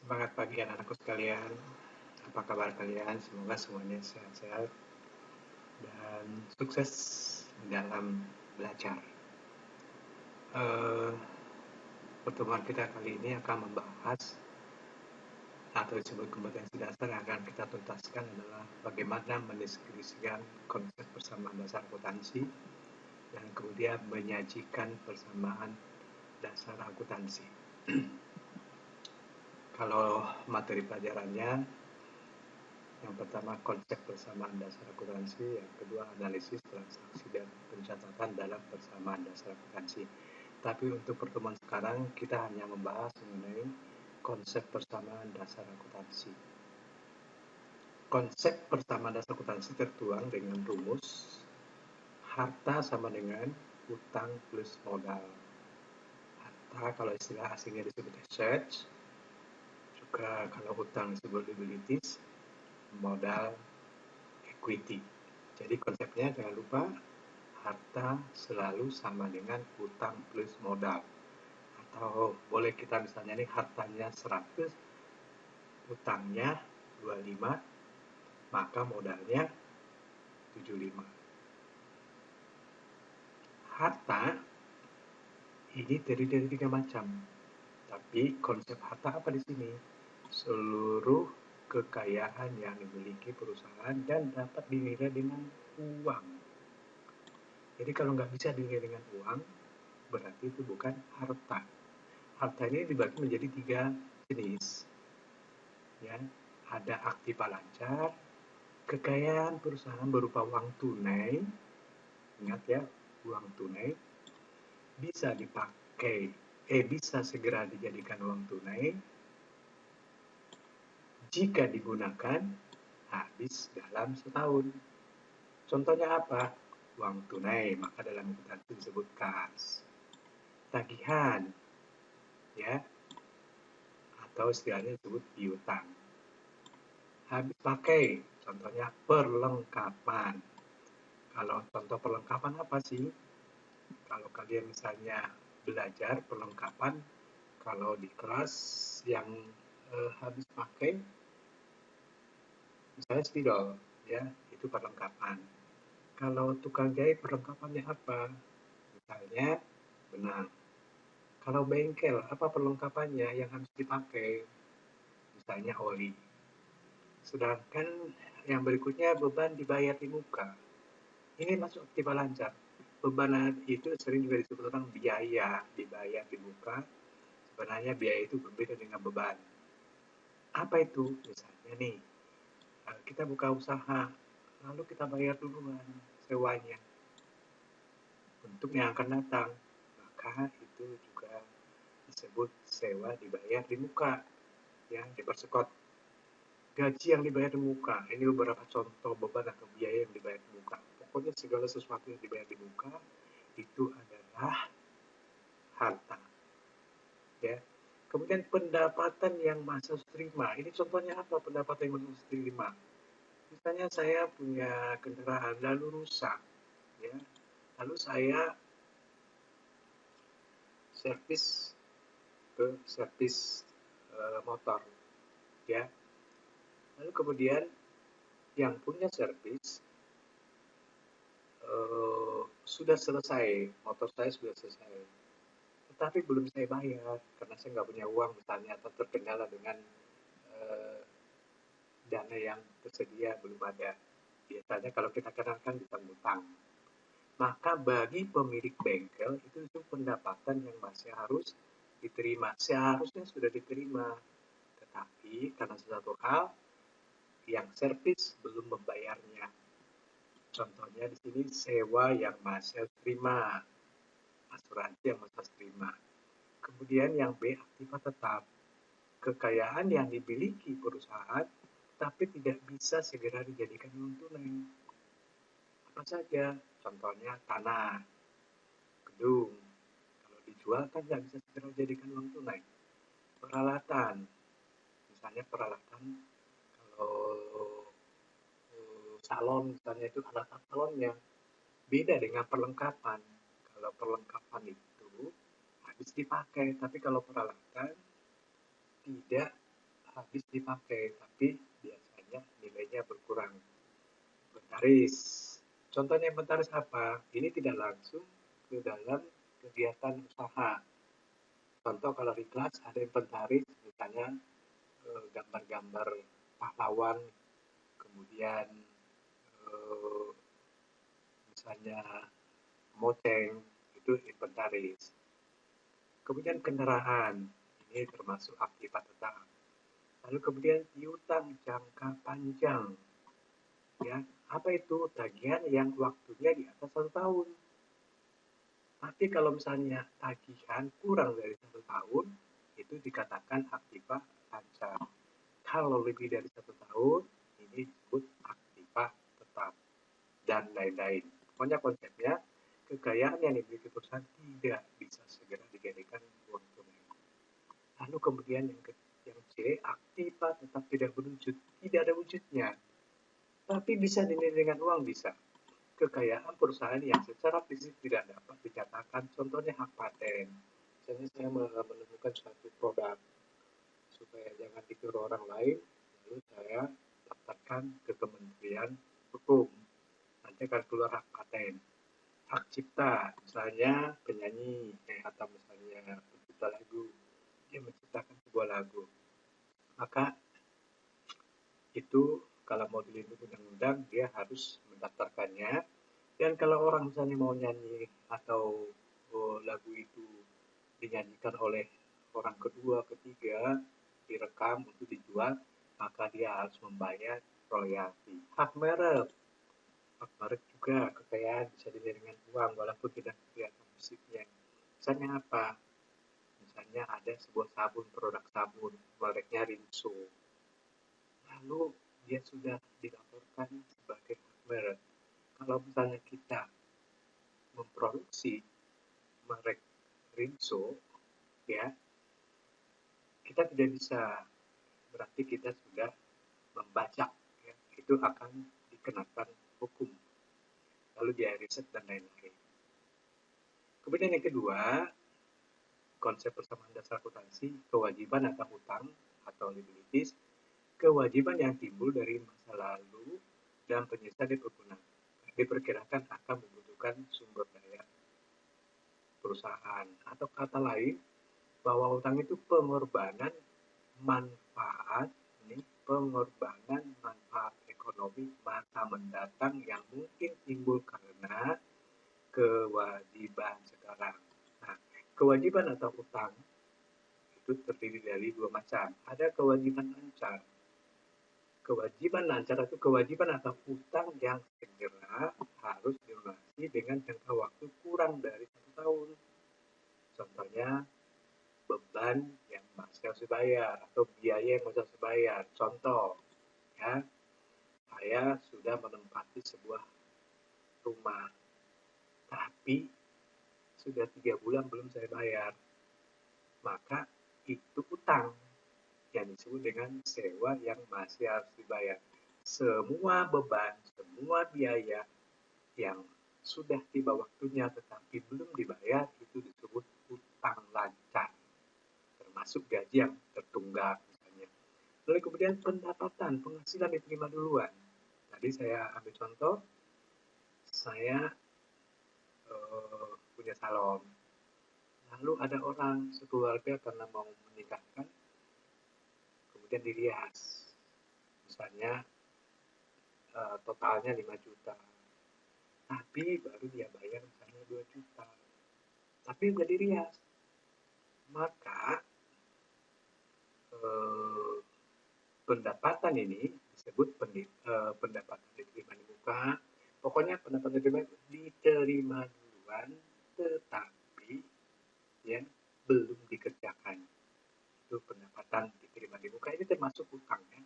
Semangat pagi anak-anakku sekalian. Apa kabar kalian? Semoga semuanya sehat-sehat dan sukses dalam belajar. Eh, Pertemuan kita kali ini akan membahas atau disebut kompetensi dasar yang akan kita tuntaskan adalah bagaimana mendeskripsikan konsep persamaan dasar akuntansi dan kemudian menyajikan persamaan dasar akuntansi. Kalau materi pelajarannya, yang pertama konsep persamaan dasar akuntansi, yang kedua analisis transaksi dan pencatatan dalam persamaan dasar akuntansi. Tapi untuk pertemuan sekarang kita hanya membahas mengenai konsep persamaan dasar akuntansi. Konsep persamaan dasar akuntansi tertuang dengan rumus harta sama dengan utang plus modal. Harta kalau istilah asingnya disebut assets, juga kalau utang disebut liabilities, modal equity. Jadi konsepnya jangan lupa harta selalu sama dengan utang plus modal. Atau boleh kita misalnya nih hartanya 100, utangnya 25, maka modalnya 75. Harta ini terdiri dari 3 macam. Tapi konsep harta apa di sini? Seluruh kekayaan yang dimiliki perusahaan dan dapat dinilai dengan uang. Jadi kalau nggak bisa dinilai dengan uang, berarti itu bukan harta. Harta ini dibagi menjadi 3 jenis. Ya, ada aktiva lancar, kekayaan perusahaan berupa uang tunai. Ingat ya, uang tunai bisa dipakai, bisa segera dijadikan uang tunai jika digunakan habis dalam setahun. Contohnya apa? Uang tunai, maka dalam akuntansi disebut kas. Tagihan, ya, atau istilahnya disebut piutang. Habis pakai, contohnya perlengkapan. Kalau contoh perlengkapan apa sih? Kalau kalian misalnya belajar perlengkapan, kalau di kelas yang habis pakai, misalnya spidol, ya, itu perlengkapan. Kalau tukang jahit perlengkapannya apa? Misalnya benang. Kalau bengkel, apa perlengkapannya yang harus dipakai? Misalnya oli. Sedangkan yang berikutnya beban dibayar di muka. Ini masuk aktiva lancar. Beban itu sering juga disebut orang biaya dibayar di muka. Sebenarnya biaya itu berbeda dengan beban. Apa itu? Misalnya nih, kita buka usaha, lalu kita bayar duluan sewanya untuk yang akan datang. Maka itu juga disebut sewa dibayar di muka, ya, dipersekot. Gaji yang dibayar di muka, ini beberapa contoh beban atau biaya yang dibayar di muka. Pokoknya segala sesuatu yang dibayar di muka itu adalah harta. Ya. Kemudian pendapatan yang masa terima. Ini contohnya apa pendapatan yang masa terima? Misalnya saya punya kendaraan lalu rusak, ya. Lalu saya servis ke servis motor, ya. Lalu kemudian yang punya servis sudah selesai, motor saya sudah selesai, tetapi belum saya bayar karena saya nggak punya uang misalnya, atau terkendala dengan dana yang tersedia belum ada. Biasanya kalau kita kenalkan utang-utang. Maka bagi pemilik bengkel itu pendapatan yang masih harus diterima. Seharusnya sudah diterima, tetapi karena sesuatu hal yang servis belum membayarnya. Contohnya di sini sewa yang masih harus terima, asuransi yang masih harus terima. Kemudian yang B, aktiva tetap, kekayaan yang dimiliki perusahaan tapi tidak bisa segera dijadikan uang tunai. Apa saja? Contohnya tanah, gedung. Kalau dijual kan nggak bisa segera dijadikan uang tunai. Peralatan, misalnya peralatan kalau salon misalnya itu alat salonnya beda dengan perlengkapan. Kalau perlengkapan itu habis dipakai, tapi kalau peralatan tidak tapi biasanya nilainya berkurang. Inventaris. Contohnya inventaris apa? Ini tidak langsung ke dalam kegiatan usaha. Contoh kalau di kelas ada inventaris, misalnya gambar-gambar pahlawan, kemudian misalnya moceng, itu inventaris. Kemudian kendaraan, ini termasuk aktivitas tetap. Lalu kemudian piutang jangka panjang. Ya, apa itu? Tagihan yang waktunya di atas 1 tahun. Tapi kalau misalnya tagihan kurang dari 1 tahun, itu dikatakan aktiva lancar. Kalau lebih dari 1 tahun, ini disebut aktiva tetap. Dan lain-lain. Pokoknya konsepnya, kekayaan yang dimiliki perusahaan tidak bisa segera digantikan uang tunai. Lalu kemudian yang C, aktiva tetap tidak berwujud. Tidak ada wujudnya. Tapi bisa dinilai dengan uang, bisa. Kekayaan perusahaan yang secara fisik tidak dapat dicatatkan, contohnya hak paten. Misalnya saya menemukan suatu produk, supaya jangan ditiru orang lain, lalu saya daftarkan ke Kementerian Hukum. Nanti akan keluar hak paten. Hak cipta, misalnya penyanyi, atau misalnya pencipta lagu, dia menciptakan sebuah lagu. Maka itu kalau mau dilindungi undang-undang, dia harus mendaftarkannya. Dan kalau orang misalnya mau nyanyi atau lagu itu dinyanyikan oleh orang kedua, ketiga, direkam untuk dijual, maka dia harus membayar royalti. Hak merek juga kekayaan bisa dinilai dengan uang walaupun tidak kelihatan fisiknya. Misalnya apa? Misalnya ada sebuah sabun, produk sabun, mereknya Rinso. Lalu dia sudah dilaporkan sebagai hak merek. Kalau misalnya kita memproduksi merek Rinso, ya, kita tidak bisa, berarti kita sudah membajak, ya, itu akan dikenakan hukum. Lalu biaya riset dan lain-lain. Kemudian yang kedua, konsep persamaan dasar akuntansi, kewajiban atau hutang atau liabilities, kewajiban yang timbul dari masa lalu dan penyesuaian diperkirakan akan membutuhkan sumber daya perusahaan. Atau kata lain, bahwa hutang itu pengorbanan manfaat, pengorbanan manfaat ekonomi masa mendatang yang mungkin timbul karena kewajiban sekarang. Nah, kewajiban atau hutang itu terdiri dari dua macam. Ada kewajiban lancar. Kewajiban lancar itu kewajiban atau hutang yang segera harus dilunasi dengan jangka waktu kurang dari 1 tahun. Contohnya, beban yang masih harus dibayar atau biaya yang masih harus dibayar. Contoh, ya, saya sudah menempati sebuah rumah, tapi sudah 3 bulan belum saya bayar. Maka itu utang yang disebut dengan sewa yang masih harus dibayar. Semua beban, semua biaya yang sudah tiba waktunya tetapi belum dibayar itu disebut utang lancar, termasuk gaji yang tertunggak misalnya. Lalu kemudian pendapatan, penghasilan diterima duluan. Tadi saya ambil contoh, saya punya salon. Lalu ada orang sekeluarga karena mau menikahkan, kemudian dirias. Misalnya totalnya 5 juta. Tapi baru dia bayar misalnya 2 juta. Tapi udah dirias. Maka pendapatan ini disebut pendapatan diterima di muka. Pokoknya pendapatan diterima duluan, tetapi ya belum dikerjakan. Itu pendapatan diterima di muka, ini termasuk hutang, ya,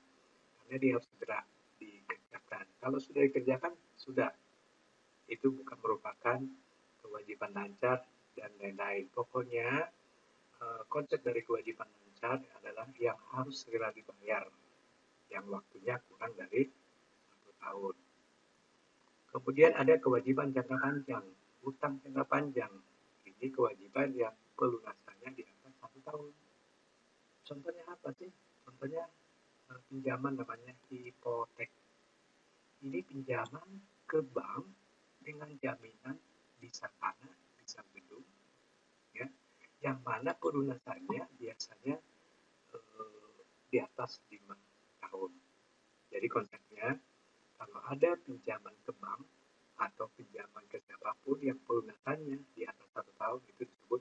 karena dia harus segera dikerjakan. Kalau sudah dikerjakan, sudah, itu bukan merupakan kewajiban lancar dan lain-lain. Pokoknya konsep dari kewajiban lancar adalah yang harus segera dibayar, yang waktunya kurang dari 1 tahun. Kemudian ada kewajiban jangka panjang, hutang jangka panjang. Ini kewajiban yang pelunasannya di atas 1 tahun. Contohnya apa sih? Contohnya pinjaman namanya hipotek. Ini pinjaman ke bank dengan jaminan bisa tanah, bisa gedung, ya, yang mana pelunasannya biasanya di atas 5 tahun. Jadi konsepnya, kalau ada pinjaman ke bank atau pinjaman ke siapapun yang pelunasannya di atas 1 tahun, itu disebut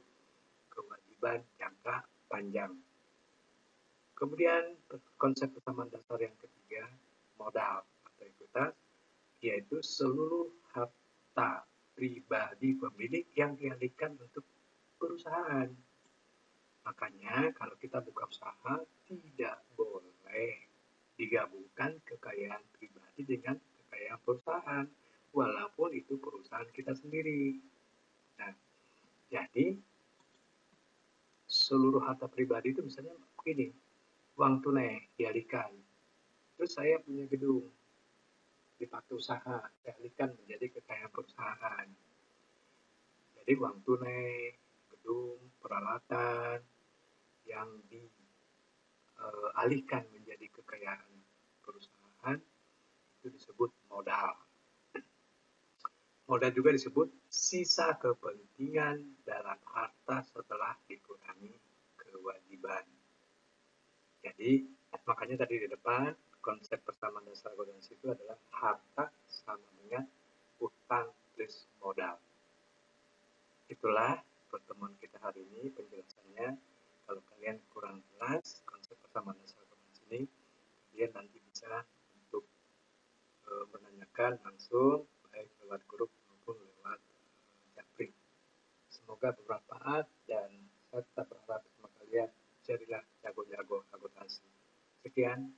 kewajiban jangka panjang. Kemudian konsep persamaan dasar yang ketiga, modal atau ekuitas, yaitu seluruh harta pribadi pemilik yang dialihkan untuk perusahaan. Makanya kalau kita buka usaha, tidak boleh digabungkan kekayaan pribadi dengan kekayaan perusahaan, walaupun itu perusahaan kita sendiri. Nah, jadi seluruh harta pribadi itu misalnya begini, uang tunai dialihkan. Terus saya punya gedung, dipakai usaha, dialihkan menjadi kekayaan perusahaan. Jadi uang tunai, gedung, peralatan yang dialihkan menjadi kekayaan perusahaan itu disebut modal. Modal juga disebut sisa kepentingan dalam harta setelah dikurangi kewajiban. Jadi makanya tadi di depan konsep persamaan dasar akuntansi itu adalah harta sama dengan utang plus modal. Itulah pertemuan kita hari ini penjelasannya. Kalau kalian kurang jelas konsep persamaan dasar akuntansi ini, kalian nanti bisa untuk menanyakan langsung baik lewat grup maupun lewat japri. Semoga bermanfaat dan saya tetap berharap sama kalian jadilah jago-jago akuntansi. Sekian.